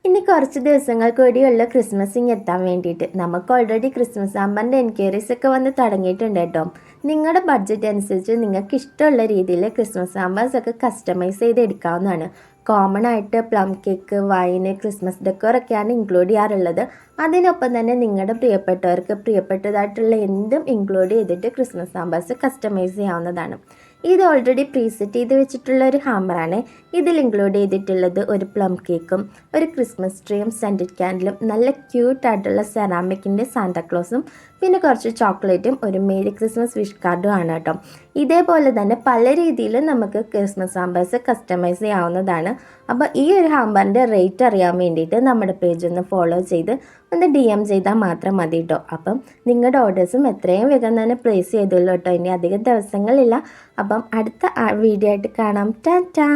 ഇനി കുറച്ച് ദിവസങ്ങൾ കൂടിയുള്ള ക്രിസ്മസിങ് എത്താൻ വേണ്ടിയിട്ട് നമുക്ക് ഓൾറെഡി ക്രിസ്മസ് സാമ്പാറിൻ്റെ എൻക്വയറീസ് ഒക്കെ വന്ന് തുടങ്ങിയിട്ടുണ്ട് കേട്ടോ. നിങ്ങളുടെ ബഡ്ജറ്റ് അനുസരിച്ച് നിങ്ങൾക്ക് ഇഷ്ടമുള്ള രീതിയിൽ ക്രിസ്മസ് സാമ്പാർസ് ഒക്കെ കസ്റ്റമൈസ് ചെയ്ത് എടുക്കാവുന്നതാണ്. കോമൺ ആയിട്ട് പ്ലം കേക്ക്, വൈന്, ക്രിസ്മസ് ഡെക്കോറൊക്കെയാണ് ഇൻക്ലൂഡ് ചെയ്യാറുള്ളത്. അതിനൊപ്പം തന്നെ നിങ്ങളുടെ പ്രിയപ്പെട്ടവർക്ക് പ്രിയപ്പെട്ടതായിട്ടുള്ള എന്തും ഇൻക്ലൂഡ് ചെയ്തിട്ട് ക്രിസ്മസ് സാമ്പാർസ് കസ്റ്റമൈസ് ചെയ്യാവുന്നതാണ്. ഇത് ഓൾറെഡി പ്രീസെറ്റ് ചെയ്ത് വെച്ചിട്ടുള്ള ഒരു ഹാമ്പറാണ്. ഇതിൽ ഇൻക്ലൂഡ് ചെയ്തിട്ടുള്ളത് ഒരു പ്ലം കേക്കും, ഒരു ക്രിസ്മസ് ട്രീയും, സെൻറ്റഡ് ക്യാൻഡിലും, നല്ല ക്യൂട്ടായിട്ടുള്ള സെറാമിക്കിൻ്റെ സാന്താക്ലോസും, പിന്നെ കുറച്ച് ചോക്ലേറ്റും ഒരു മേരി ക്രിസ്മസ് വിഷ് കാർഡും ആണ് കേട്ടോ. ഇതേപോലെ തന്നെ പല രീതിയിലും നമുക്ക് ക്രിസ്മസ് ഹാമ്പേഴ്സ് കസ്റ്റമൈസ് ചെയ്യാവുന്നതാണ്. അപ്പോൾ ഈ ഒരു ഹാമ്പറിൻ്റെ റേറ്റ് അറിയാൻ വേണ്ടിയിട്ട് നമ്മുടെ പേജ് ഒന്ന് ഫോളോ ചെയ്ത് ഒന്ന് DM ചെയ്താൽ മാത്രം മതി കേട്ടോ. അപ്പം നിങ്ങളുടെ ഓർഡേഴ്സും എത്രയും വേഗം തന്നെ പ്ലേസ് ചെയ്തോളൂ കേട്ടോ. ഇനി അധികം ദിവസങ്ങളില്ല. അപ്പം അടുത്ത വീഡിയോ ആയിട്ട് കാണാം. ടാറ്റാ.